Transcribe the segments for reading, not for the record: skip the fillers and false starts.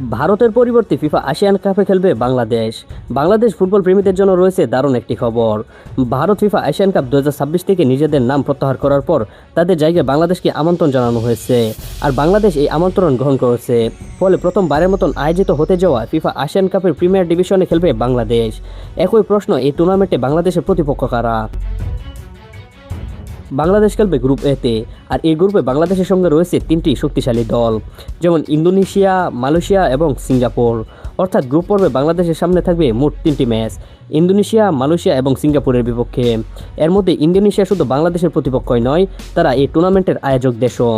ভারতের পরিবর্তে FIFA Asian কাপে খেলবে বাংলাদেশ। বাংলাদেশ ফুটবল প্রেমীদের জন্য রয়েছে দারুণ একটি খবর। ভারত ফিফা এশিয়ান কাপ 2026 থেকে নিজেদের নাম প্রত্যাহার করার পর তাদের জায়গায় বাংলাদেশকে আমন্ত্রণ জানানো হয়েছে, আর বাংলাদেশ এই আমন্ত্রণ গ্রহণ করেছে। ফলে প্রথমবারের মতন আয়োজিত হতে যাওয়া ফিফা এশিয়ান কাপের প্রিমিয়ার ডিভিশনে খেলবে বাংলাদেশ। একই প্রশ্ন, এই টুর্নামেন্টে বাংলাদেশের প্রতিপক্ষ কারা? বাংলাদেশ খেলবে গ্রুপ এতে, আর এই গ্রুপে বাংলাদেশের সঙ্গে রয়েছে তিনটি শক্তিশালী দল, যেমন ইন্দোনেশিয়া, মালয়েশিয়া এবং সিঙ্গাপুর। অর্থাৎ গ্রুপ পর্বে বাংলাদেশের সামনে থাকবে মোট তিনটি ম্যাচ, ইন্দোনেশিয়া, মালয়েশিয়া এবং সিঙ্গাপুরের বিপক্ষে। এর মধ্যে ইন্দোনেশিয়া শুধু বাংলাদেশের প্রতিপক্ষই নয়, তারা এই টুর্নামেন্টের আয়োজক দেশও।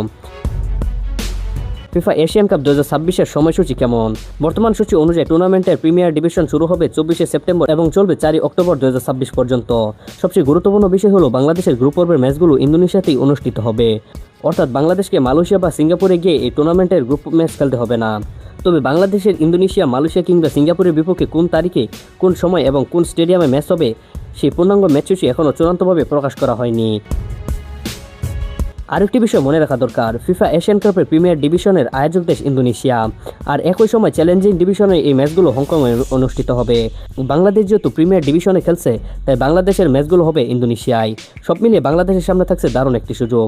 ফিফা এশিয়ান কাপ 2026-এর সময়সূচি কেমন? বর্তমান সূচি অনুযায়ী টুর্নামেন্টের প্রিমিয়ার ডিভিশন শুরু হবে 24শে সেপ্টেম্বর এবং চলবে 4 অক্টোবর 2026 পর্যন্ত। সবচেয়ে গুরুত্বপূর্ণ বিষয় হলো বাংলাদেশের গ্রুপ পর্বের ম্যাচগুলো ইন্দোনেশিয়াতেই অনুষ্ঠিত হবে। অর্থাৎ বাংলাদেশকে মালয়েশিয়া বা সিঙ্গাপুরে গিয়ে এই টুর্নামেন্টের গ্রুপ ম্যাচ খেলতে হবে না। তবে বাংলাদেশের ইন্দোনেশিয়া, মালয়েশিয়া কিংবা সিঙ্গাপুরের বিপক্ষে কোন তারিখে, কোন সময় এবং কোন স্টেডিয়ামে ম্যাচ হবে সেই পূর্ণাঙ্গ ম্যাচসূচি এখনও চূড়ান্তভাবে প্রকাশ করা হয়নি। আরেকটি বিষয় মনে রাখা দরকার, ফিফা এশিয়ান কাপের প্রিমিয়ার ডিভিশনের আয়োজক দেশ ইন্দোনেশিয়া, আর একই সময় চ্যালেঞ্জিং ডিভিশনে এই ম্যাচগুলো হংকংয়ে অনুষ্ঠিত হবে। বাংলাদেশ যেহেতু প্রিমিয়ার ডিভিশনে খেলছে, তাই বাংলাদেশের ম্যাচগুলো হবে ইন্দোনেশিয়ায়। সব মিলিয়ে বাংলাদেশের সামনে থাকছে দারুণ একটি সুযোগ।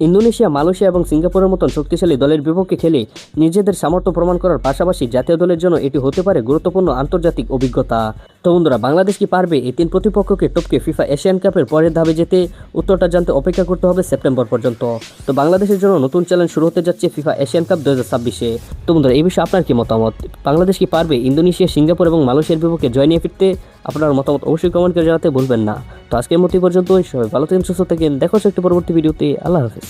ইন্দোনেশিয়া, মালয়েশিয়া এবং সিঙ্গাপুরের মতন শক্তিশালী দলের বিপক্ষে খেলে নিজেদের সামর্থ্য প্রমাণ করার পাশাপাশি জাতীয় দলের জন্য এটি হতে পারে গুরুত্বপূর্ণ আন্তর্জাতিক অভিজ্ঞতা। তো বন্ধুরা, বাংলাদেশ কি পারবে এই তিন প্রতিপক্ষকে টপকে ফিফা এশিয়ান কাপের পরের ধাপে যেতে? উত্তরটা জানতে অপেক্ষা করতে হবে সেপ্টেম্বর পর্যন্ত। তো বাংলাদেশের জন্য নতুন চ্যালেঞ্জ শুরু হতে যাচ্ছে ফিফা এশিয়ান কাপ 2026-এ। তো বন্ধুরা, এই বিষয়ে আপনার কি মতামত? বাংলাদেশ কি পারবে ইন্দোনেশিয়া, সিঙ্গাপুর এবং মালয়েশিয়ার বিপক্ষে জয় নিয়ে ফিরতে? আপনার মতামত অবশ্যই কমেন্ট করে জানাতে ভুলবেন না। তো আজকের মতো পর্যন্ত, সবাই ভালো থাকেন, সুস্থ থাকেন। দেখা হচ্ছে একটি পরবর্তী ভিডিওতে। আল্লাহ হাফেজ।